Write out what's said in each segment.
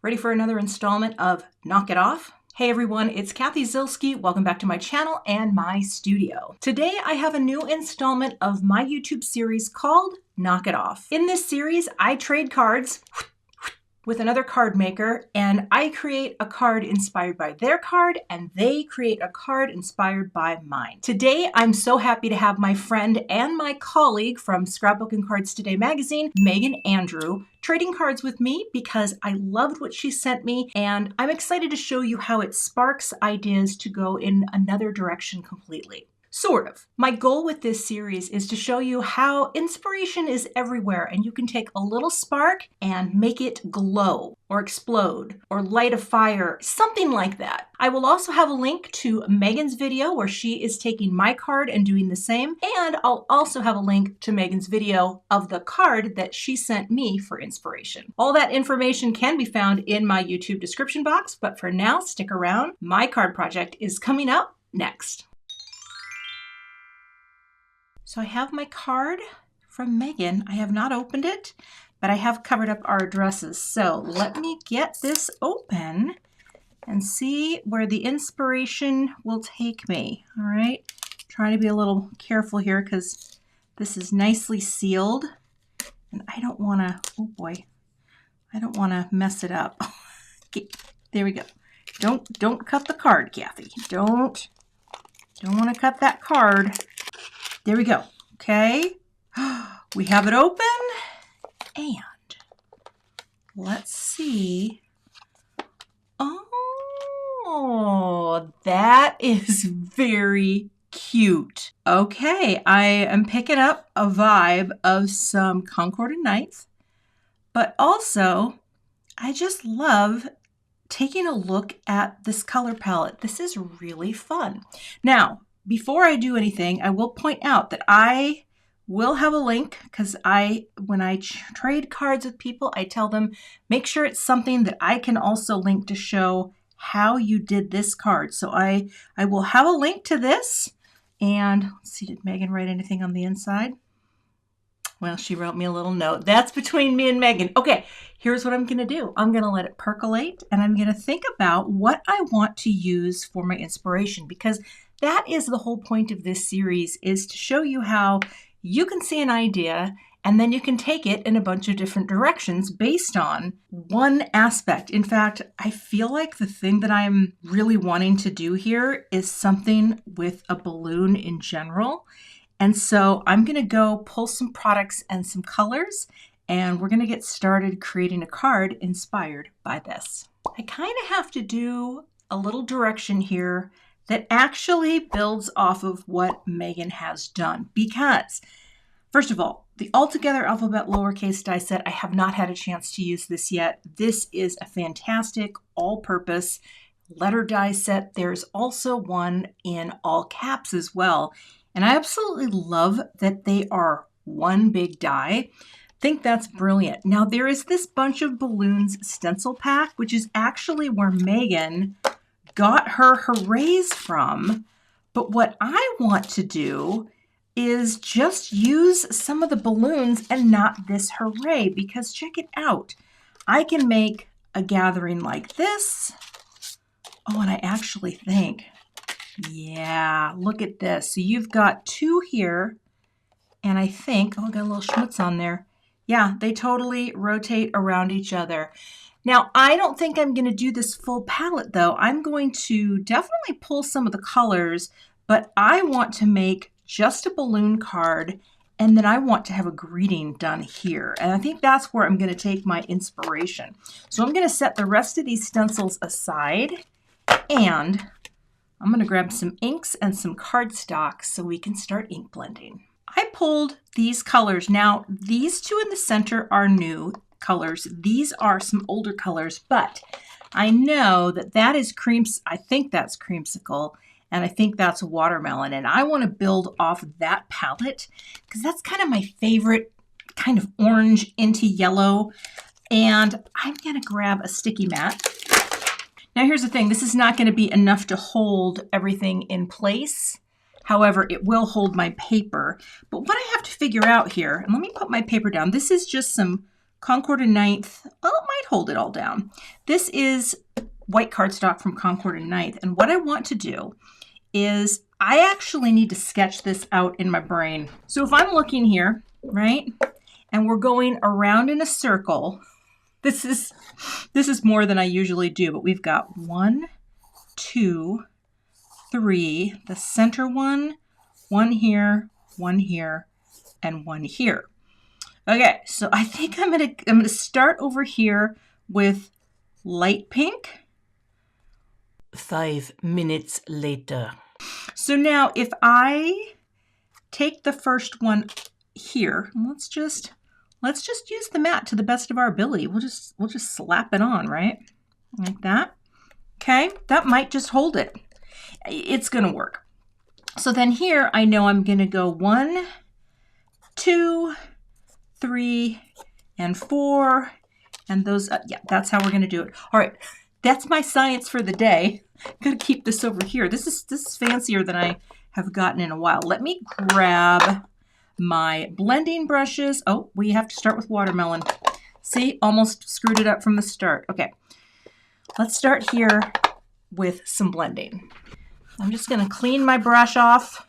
Ready for another installment of Knock It Off? Hey everyone, it's Cathy Zielske. Welcome back to my channel and my studio. Today I have a new installment of my YouTube series called Knock It Off. In this series, I trade cards with another card maker, and I create a card inspired by their card, and they create a card inspired by mine. Today, I'm so happy to have my friend and my colleague from Scrapbooking Cards Today magazine, Meghann Andrew, trading cards with me because I loved what she sent me, and I'm excited to show you how it sparks ideas to go in another direction completely. Sort of. My goal with this series is to show you how inspiration is everywhere, and you can take a little spark and make it glow or explode or light a fire, something like that. I will also have a link to Meghann's video where she is taking my card and doing the same, and I'll also have a link to Meghann's video of the card that she sent me for inspiration. All that information can be found in my YouTube description box, but for now, stick around. My card project is coming up next. So I have my card from Meghann. I have not opened it, but I have covered up our addresses. So let me get this open and see where the inspiration will take me. All right, trying to be a little careful here because this is nicely sealed, and I don't want to, oh boy, I don't want to mess it up. Okay, there we go. Don't cut the card, Cathy. Don't want to cut that card. There we go. Okay, we have it open, and let's see. Oh, that is very cute. Okay, I am picking up a vibe of some Concord and Ninth, but also I just love taking a look at this color palette. This is really fun. Now, before I do anything, I will point out that I will have a link because when I trade cards with people, I tell them, make sure it's something that I can also link to show how you did this card. So I will have a link to this. And let's see, did Meghann write anything on the inside? Well, she wrote me a little note. That's between me and Meghann. Okay, here's what I'm going to do. I'm going to let it percolate, and I'm going to think about what I want to use for my inspiration, because that is the whole point of this series, is to show you how you can see an idea and then you can take it in a bunch of different directions based on one aspect. In fact, I feel like the thing that I'm really wanting to do here is something with a balloon in general. And so I'm going to go pull some products and some colors, and we're going to get started creating a card inspired by this. I kind of have to do a little direction here that actually builds off of what Meghann has done. Because, first of all, the Altogether Alphabet Lowercase die set, I have not had a chance to use this yet. This is a fantastic all-purpose letter die set. There's also one in all caps as well. And I absolutely love that they are one big die. I think that's brilliant. Now, there is this bunch of balloons stencil pack, which is actually where Meghann got her hoorays from, but what I want to do is just use some of the balloons and not this hooray, because check it out. I can make a gathering like this. Oh, and I actually think, yeah, look at this. So you've got two here, and I think, oh, I got a little schmutz on there. Yeah, they totally rotate around each other. Now, I don't think I'm going to do this full palette, though. I'm going to definitely pull some of the colors, but I want to make just a balloon card, and then I want to have a greeting done here. And I think that's where I'm going to take my inspiration. So I'm going to set the rest of these stencils aside, and I'm going to grab some inks and some cardstock so we can start ink blending. I pulled these colors. Now, these two in the center are new colors. These are some older colors, but I know that that is I think that's creamsicle, and I think that's watermelon, and I want to build off of that palette because that's kind of my favorite kind of orange into yellow. And I'm going to grab a sticky mat. Now, here's the thing. This is not going to be enough to hold everything in place. However, it will hold my paper. But what I have to figure out here, and let me put my paper down. This is just some Concord and Ninth, well, it might hold it all down. This is white cardstock from Concord and Ninth. And what I want to do is I actually need to sketch this out in my brain. So if I'm looking here, right, and we're going around in a circle, this is more than I usually do, but we've got 1, 2, 3, the center one here, and one here. Okay, so I think I'm gonna start over here with light pink. 5 minutes later. So now if I take the first one here, let's just use the mat to the best of our ability. We'll just slap it on, right? Like that. Okay, that might just hold it. It's gonna work. So then here I know I'm gonna go 1, 2, 3, and 4, and those, yeah, that's how we're gonna do it. All right, that's my science for the day. I'm gonna keep this over here. This is fancier than I have gotten in a while. Let me grab my blending brushes. Oh, we have to start with watermelon. See, almost screwed it up from the start. Okay, let's start here with some blending. I'm just gonna clean my brush off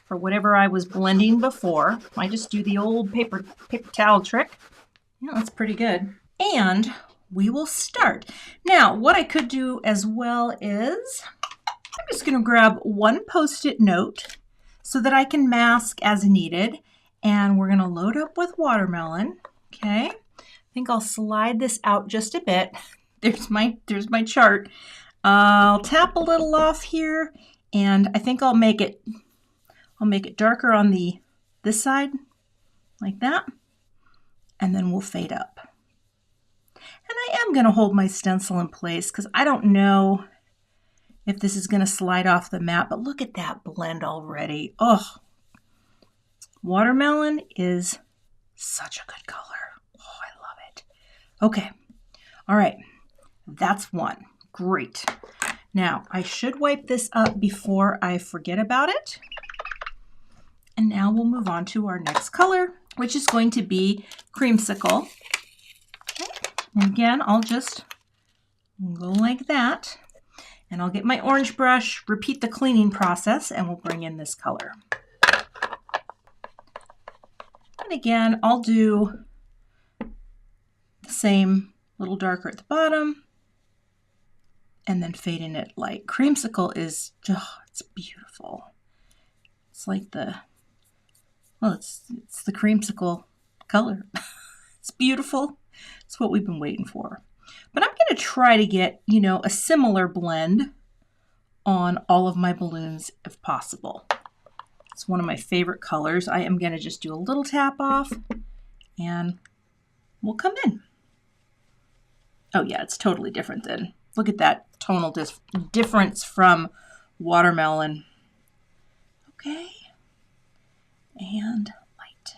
for whatever I was blending before. I just do the old paper towel trick. Yeah, that's pretty good. And we will start. Now, what I could do as well is, I'm just gonna grab one Post-it note so that I can mask as needed. And we're gonna load up with watermelon, okay? I think I'll slide this out just a bit. There's my chart. I'll tap a little off here, and I think I'll make it darker on this side, like that, and then we'll fade up. And I am gonna hold my stencil in place because I don't know if this is gonna slide off the mat, but look at that blend already. Oh, watermelon is such a good color. Oh, I love it. Okay, all right, that's one. Great. Now, I should wipe this up before I forget about it. And now we'll move on to our next color, which is going to be creamsicle. Okay. And again, I'll just go like that. And I'll get my orange brush, repeat the cleaning process, and we'll bring in this color. And again, I'll do the same, little darker at the bottom, and then fade in it light. Creamsicle is, oh, it's beautiful. It's like it's the creamsicle color. It's beautiful. It's what we've been waiting for. But I'm going to try to get, a similar blend on all of my balloons if possible. It's one of my favorite colors. I am going to just do a little tap off and we'll come in. Oh yeah, it's totally different then. Look at that tonal difference from watermelon. Okay. And light.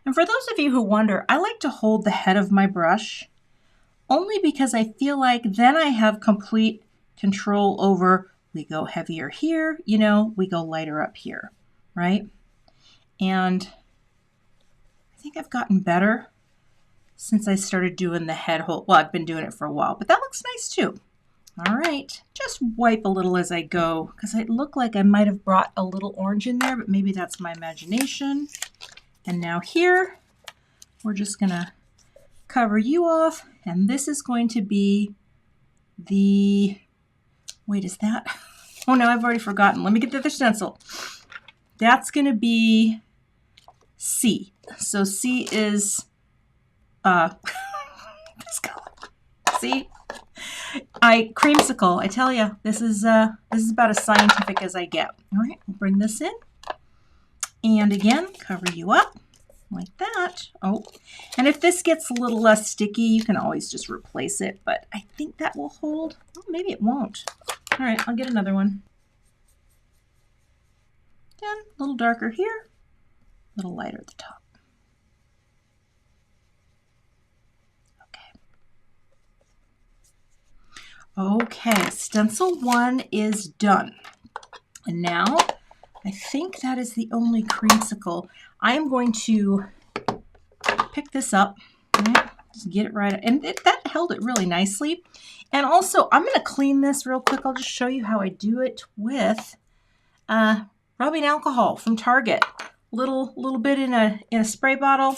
And for those of you who wonder, I like to hold the head of my brush only because I feel like then I have complete control over, we go heavier here, we go lighter up here, right? And I think I've gotten better since I started doing the head hold. Well, I've been doing it for a while, but that looks nice too. All right, just wipe a little as I go because it looked like I might have brought a little orange in there, but maybe that's my imagination. And now here, we're just gonna cover you off, and this is going to be the, wait, is that? Oh no, I've already forgotten. Let me get the other stencil. That's gonna be C. So C is this color. See? Creamsicle, I tell you, this is about as scientific as I get. All right, we'll bring this in. And again, cover you up like that. Oh, and if this gets a little less sticky, you can always just replace it, but I think that will hold. Oh, maybe it won't. All right, I'll get another one. Again, a little darker here, a little lighter at the top. Okay, stencil 1 is done. And now, I think that is the only creamsicle. I am going to pick this up. Right? Just get it right. And that held it really nicely. And also, I'm going to clean this real quick. I'll just show you how I do it with rubbing alcohol from Target. Little bit in a spray bottle.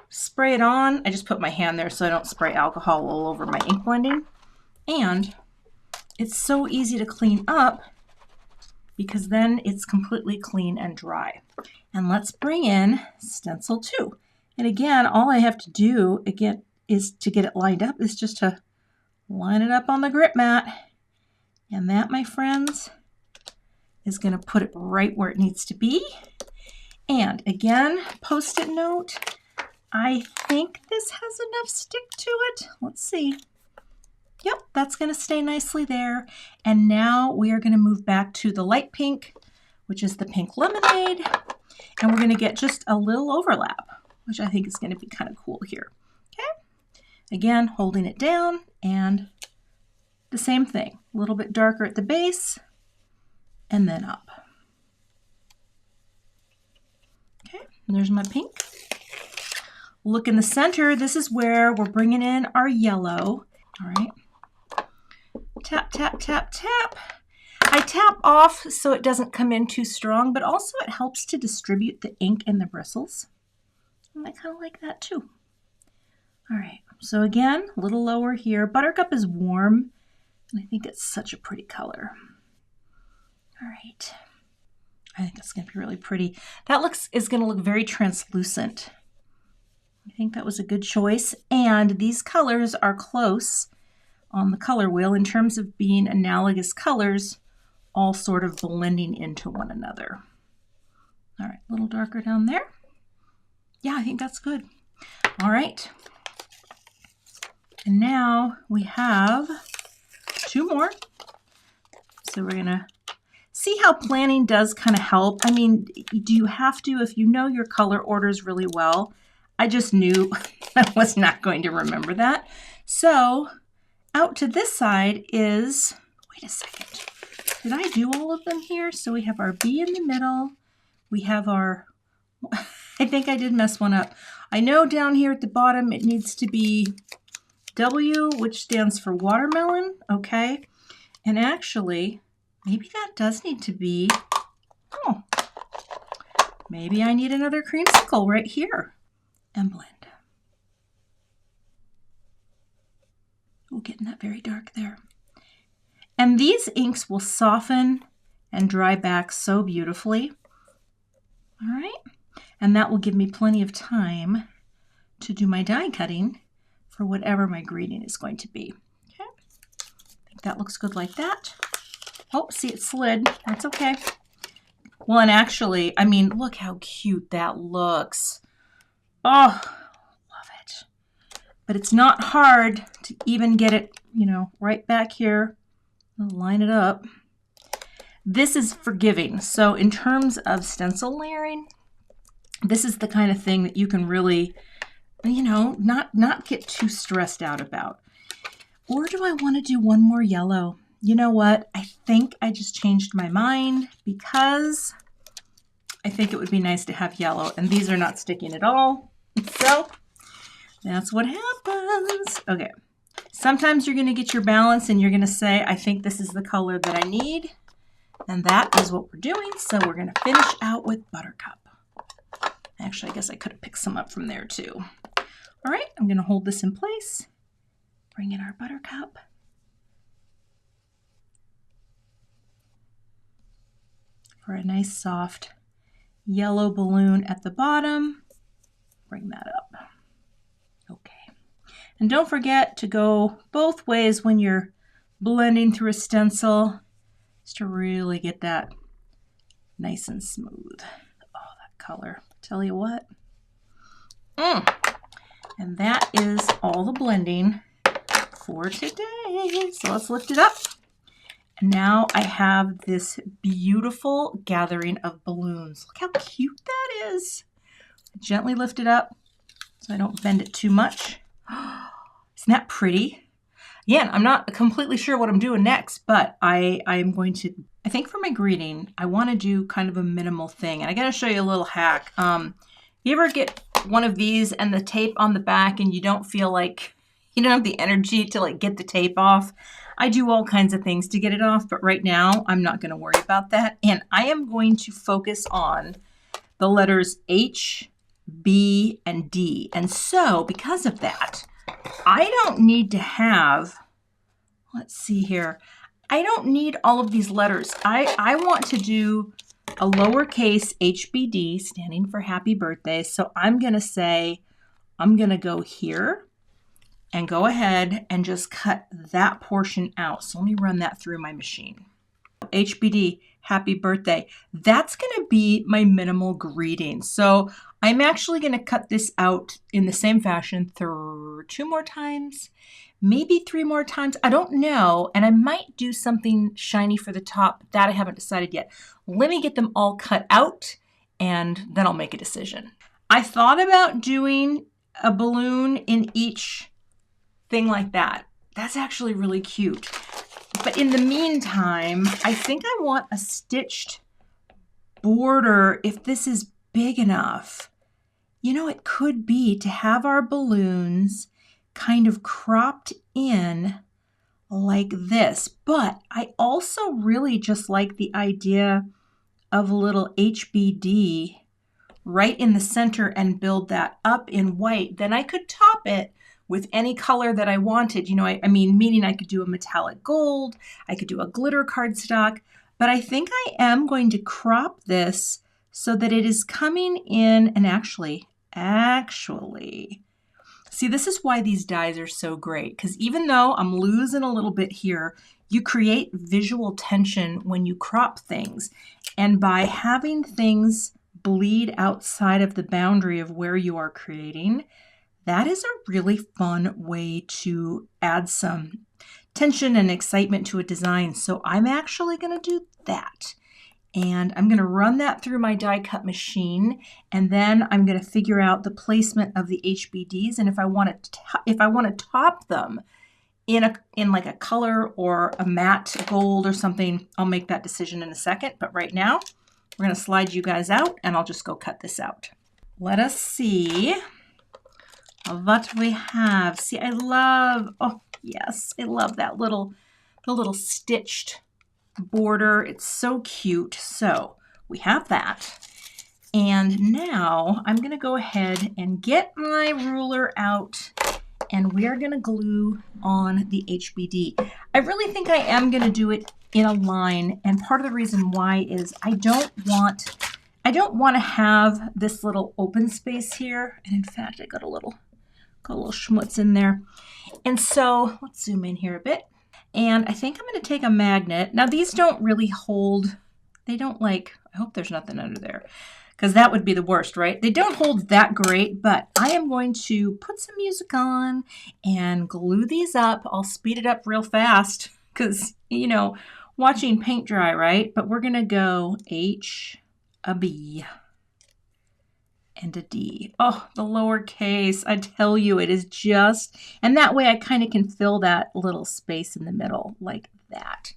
Spray it on. I just put my hand there so I don't spray alcohol all over my ink blending. And it's so easy to clean up because then it's completely clean and dry. And let's bring in stencil 2. And again, all I have to do again is to get it lined up is just to line it up on the grip mat. And that, my friends, is going to put it right where it needs to be. And again, post-it note. I think this has enough stick to it. Let's see. Yep, that's going to stay nicely there. And now we are going to move back to the light pink, which is the pink lemonade. And we're going to get just a little overlap, which I think is going to be kind of cool here. Okay. Again, holding it down and the same thing. A little bit darker at the base and then up. Okay, and there's my pink. Look in the center. This is where we're bringing in our yellow. All right. Tap, tap, tap, tap. I tap off so it doesn't come in too strong, but also it helps to distribute the ink in the bristles. And I kind of like that too. All right, so again, a little lower here. Buttercup is warm, and I think it's such a pretty color. All right, I think it's going to be really pretty. That is going to look very translucent. I think that was a good choice, and these colors are close on the color wheel in terms of being analogous colors, all sort of blending into one another. All right, a little darker down there. Yeah, I think that's good. All right. And now we have 2 more. So we're gonna see how planning does kind of help. I mean, do you have to, if you know your color orders really well? I just knew I was not going to remember that. So out to this side is, wait a second, did I do all of them here? So we have our B in the middle. We have our, I think I did mess one up. I know down here at the bottom it needs to be W, which stands for watermelon, okay? And actually, maybe that does need to be, oh, maybe I need another creamsicle right here and blend. We're getting that very dark there. And these inks will soften and dry back so beautifully. All right. And that will give me plenty of time to do my die cutting for whatever my grading is going to be. Okay. I think that looks good like that. Oh, see, it slid. That's okay. Well, and actually, I mean, look how cute that looks. Oh, love it. But it's not hard to even get it, you know, right back here. I'll line it up. This is forgiving. So in terms of stencil layering, this is the kind of thing that you can really, you know, not get too stressed out about. Or do I want to do one more yellow? You know what? I think I just changed my mind because I think it would be nice to have yellow, and these are not sticking at all. So that's what happens. Okay. Sometimes you're going to get your balance and you're going to say, I think this is the color that I need. And that is what we're doing. So we're going to finish out with Buttercup. Actually, I guess I could have picked some up from there too. All right, I'm going to hold this in place. Bring in our Buttercup. For a nice soft yellow balloon at the bottom. Bring that up. Okay. And don't forget to go both ways when you're blending through a stencil, just to really get that nice and smooth. Oh, that color. Tell you what. And that is all the blending for today. So let's lift it up. And now I have this beautiful gathering of balloons. Look how cute that is. Gently lift it up so I don't bend it too much. Isn't that pretty? Again, I'm not completely sure what I'm doing next, but I'm going to, I think for my greeting, I want to do kind of a minimal thing. And I got to show you a little hack. You ever get one of these and the tape on the back and you don't feel like you don't have the energy to like get the tape off, I do all kinds of things to get it off, but right now I'm not going to worry about that. And I am going to focus on the letters H, B, and D. And so because of that, I don't need to have, let's see here, I don't need all of these letters. I want to do a lowercase HBD, standing for happy birthday. So I'm going to say, I'm going to go here and go ahead and just cut that portion out. So let me run that through my machine. HBD, happy birthday. That's going to be my minimal greeting. So I'm actually going to cut this out in the same fashion 2 more times, maybe 3 more times. I don't know. And I might do something shiny for the top. That I haven't decided yet. Let me get them all cut out and then I'll make a decision. I thought about doing a balloon in each thing like that. That's actually really cute. But in the meantime, I think I want a stitched border if this is big enough. You know, it could be to have our balloons kind of cropped in like this. But I also really just like the idea of a little HBD right in the center and build that up in white. Then I could top it with any color that I wanted. You know, I mean, meaning I could do a metallic gold, I could do a glitter cardstock, but I think I am going to crop this so that it is coming in and actually, see, this is why these dies are so great, because even though I'm losing a little bit here, you create visual tension when you crop things. And by having things bleed outside of the boundary of where you are creating, that is a really fun way to add some tension and excitement to a design. So I'm actually going to do that. And I'm going to run that through my die cut machine, and then I'm going to figure out the placement of the HBDs. And if I want to top them in like a color or a matte gold or something, I'll make that decision in a second. But right now, we're going to slide you guys out, and I'll just go cut this out. Let us see what we have. See, I love, oh yes, I love that the little stitched border. It's so cute. So we have that. And now I'm going to go ahead and get my ruler out, and we're going to glue on the HBD. I really think I am going to do it in a line, and part of the reason why is I don't want to have this little open space here. And in fact, I got a little schmutz in there. And so let's zoom in here a bit. And I think I'm going to take a magnet. Now these don't really hold, they don't like, I hope there's nothing under there, because that would be the worst, right? They don't hold that great, but I am going to put some music on and glue these up. I'll speed it up real fast because, you know, watching paint dry, right? But we're going to go H, a B, and a D. Oh, the lowercase, I tell you, it is just, and that way I kind of can fill that little space in the middle like that.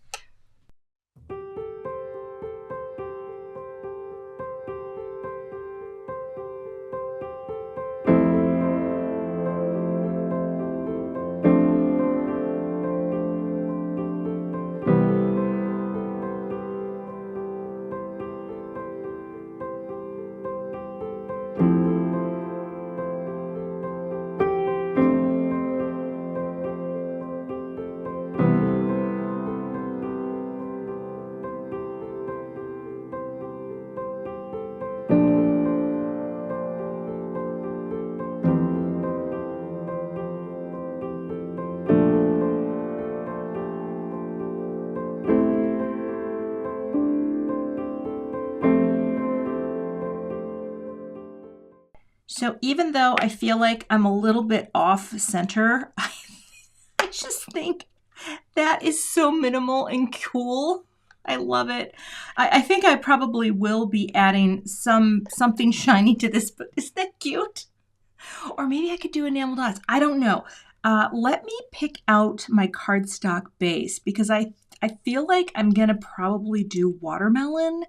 So even though I feel like I'm a little bit off center, I just think that is so minimal and cool. I love it. I think I probably will be adding something shiny to this, but isn't that cute? Or maybe I could do enamel dots. I don't know. Let me pick out my cardstock base, because I I feel like I'm gonna probably do watermelon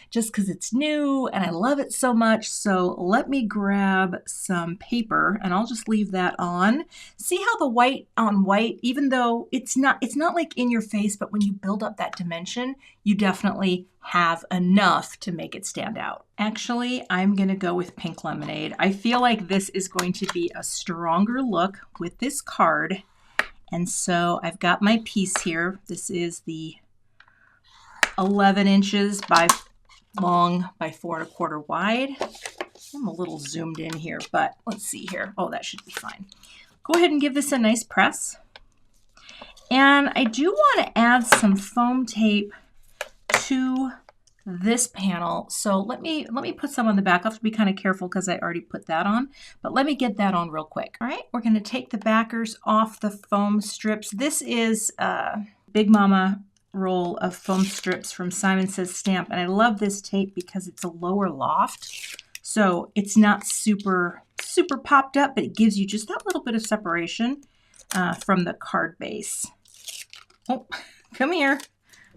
just because it's new and I love it so much. So let me grab some paper and I'll just leave that on. See how the white on white, even though it's not like in your face, but when you build up that dimension, you definitely have enough to make it stand out. Actually, I'm gonna go with pink lemonade. I feel like this is going to be a stronger look with this card. And so I've got my piece here. This is the 11 inches by long by 4 1/4 wide. I'm a little zoomed in here, but let's see here. Oh, that should be fine. Go ahead and give this a nice press. And I do want to add some foam tape to this panel. So let me put some on the back. I have to be kind of careful because I already put that on, but let me get that on real quick. All right, we're going to take the backers off the foam strips. This is a Big Mama roll of foam strips from Simon Says Stamp, and I love this tape because it's a lower loft, so it's not super popped up, but it gives you just that little bit of separation from the card base. Oh, come here.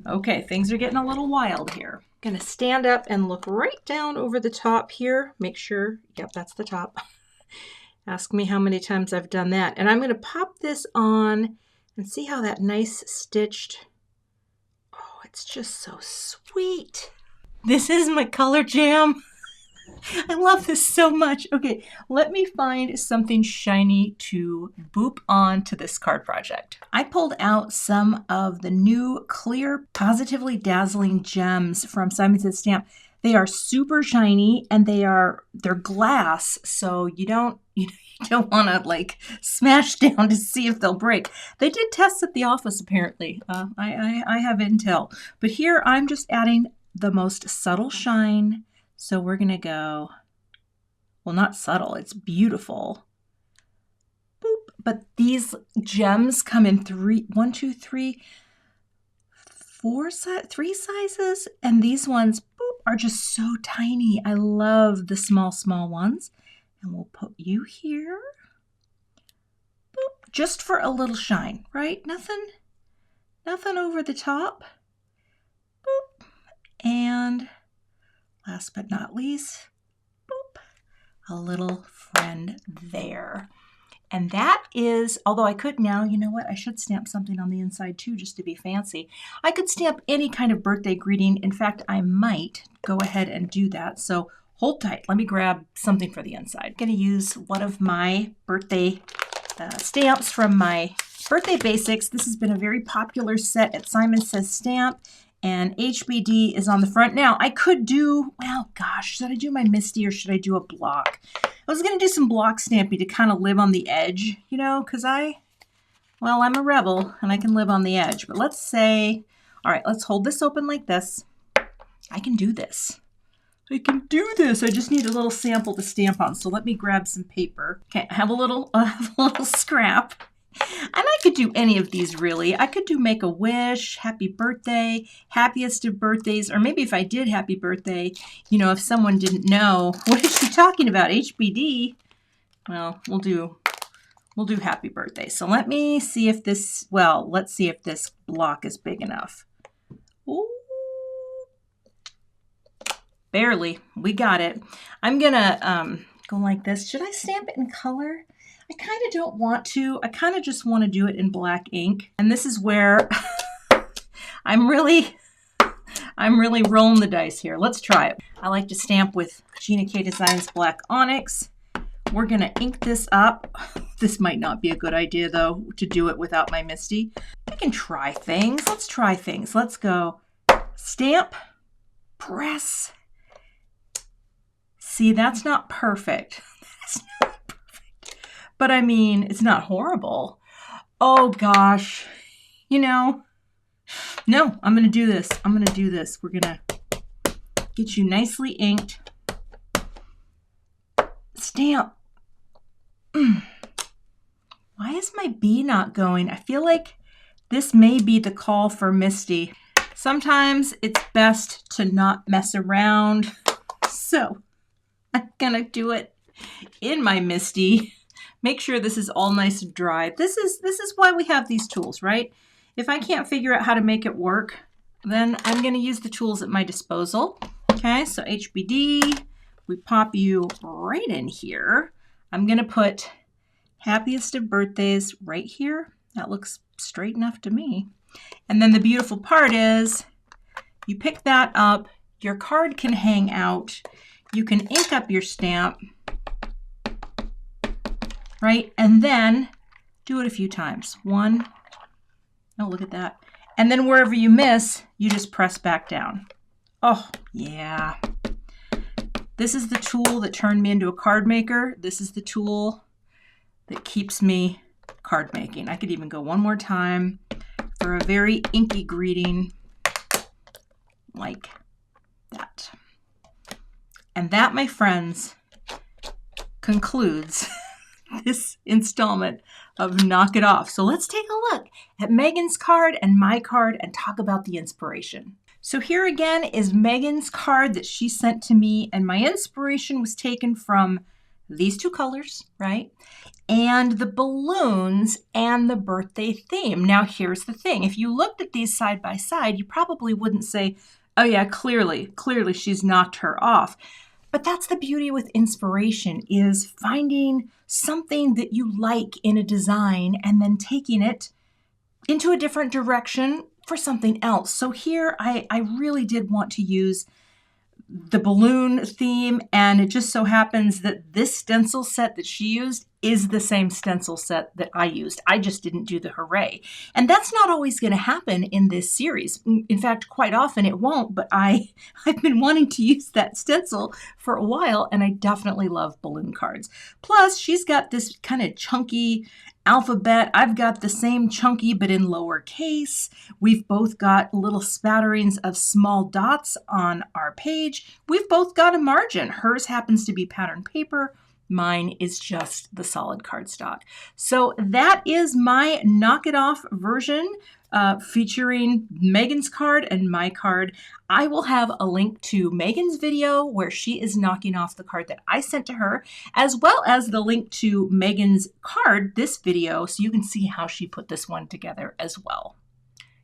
Okay, things are getting a little wild here. Gonna stand up and look right down over the top here. Make sure, yep, that's the top. Ask me how many times I've done that. And I'm gonna pop this on and see how that nice stitched, oh, it's just so sweet. This is my color jam. I love this so much. Okay, let me find something shiny to boop on to this card project. I pulled out some of the new clear, positively dazzling gems from Simon Says Stamp. They are super shiny and they're glass, so you don't want to like smash down to see if they'll break. They did tests at the office apparently. I have intel, but here I'm just adding the most subtle shine. So we're going to go, well, not subtle, it's beautiful. Boop. But these gems come in three sizes. And these ones, boop, are just so tiny. I love the small ones. And we'll put you here. Boop, just for a little shine, right? Nothing over the top. Boop. And last but not least, boop, a little friend there. And that is, although I could now, you know what, I should stamp something on the inside too, just to be fancy. I could stamp any kind of birthday greeting. In fact, I might go ahead and do that. So hold tight. Let me grab something for the inside. I'm going to use one of my birthday stamps from my Birthday Basics. This has been a very popular set at Simon Says Stamp. And HBD is on the front. Now, I could do, well, gosh, should I do my Misty or should I do a block? I was going to do some block stamping to kind of live on the edge, you know, because I'm a rebel and I can live on the edge. But let's say, all right, let's hold this open like this. I can do this. I can do this. I just need a little sample to stamp on. So let me grab some paper. Okay, I have a little scrap. And I could do any of these really. I could do Make a Wish, Happy Birthday, Happiest of Birthdays, or maybe if I did Happy Birthday, you know, if someone didn't know, what is she talking about, HBD? Well, we'll do Happy Birthday. So let me see if this, well, let's see if this block is big enough. Ooh. Barely. We got it. I'm gonna go like this. Should I stamp it in color? I kind of don't want to. I kind of just want to do it in black ink. And this is where I'm really rolling the dice here. Let's try it. I like to stamp with Gina K Designs Black Onyx. We're going to ink this up. This might not be a good idea, though, to do it without my Misty. I can try things. Let's try things. Let's go stamp, press. See, that's not perfect. That's not But I mean, it's not horrible. Oh gosh, you know, no, I'm going to do this. I'm going to do this. We're going to get you nicely inked. Stamp. Why is my bee not going? I feel like this may be the call for Misty. Sometimes it's best to not mess around. So I'm going to do it in my Misty. Make sure this is all nice and dry. This is why we have these tools, right? If I can't figure out how to make it work, then I'm going to use the tools at my disposal. Okay, so HBD, we pop you right in here. I'm going to put happiest of birthdays right here. That looks straight enough to me. And then the beautiful part is you pick that up, your card can hang out, you can ink up your stamp, right? And then do it a few times. One, oh, look at that. And then wherever you miss, you just press back down. Oh, yeah. This is the tool that turned me into a card maker. This is the tool that keeps me card making. I could even go one more time for a very inky greeting like that. And that, my friends, concludes this installment of Knock It Off. So let's take a look at Meghann's card and my card and talk about the inspiration. So here again is Meghann's card that she sent to me, and my inspiration was taken from these two colors, right? And the balloons and the birthday theme. Now here's the thing. If you looked at these side by side, you probably wouldn't say, oh yeah, clearly she's knocked her off. But that's the beauty with inspiration, is finding something that you like in a design and then taking it into a different direction for something else. So here I really did want to use the balloon theme, and it just so happens that this stencil set that she used is the same stencil set that I used. I just didn't do the hooray. And that's not always going to happen in this series. In fact, quite often it won't, but I've been wanting to use that stencil for a while, and I definitely love balloon cards. Plus, she's got this kind of chunky alphabet. I've got the same chunky but in lowercase. We've both got little spatterings of small dots on our page. We've both got a margin. Hers happens to be patterned paper. Mine is just the solid cardstock. So that is my Knock It Off version featuring Meghann's card and my card. I will have a link to Meghann's video where she is knocking off the card that I sent to her, as well as the link to Meghann's card, this video, so you can see how she put this one together as well.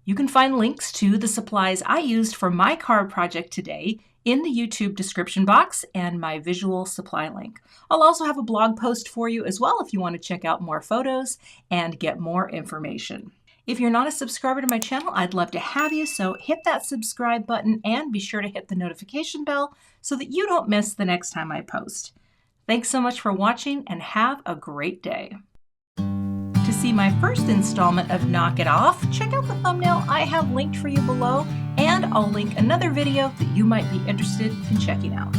You can find links to the supplies I used for my card project today in the YouTube description box and my visual supply link. I'll also have a blog post for you as well if you want to check out more photos and get more information. If you're not a subscriber to my channel, I'd love to have you, so hit that subscribe button and be sure to hit the notification bell so that you don't miss the next time I post. Thanks so much for watching and have a great day. To see my first installment of Knock It Off, check out the thumbnail I have linked for you below, and I'll link another video that you might be interested in checking out.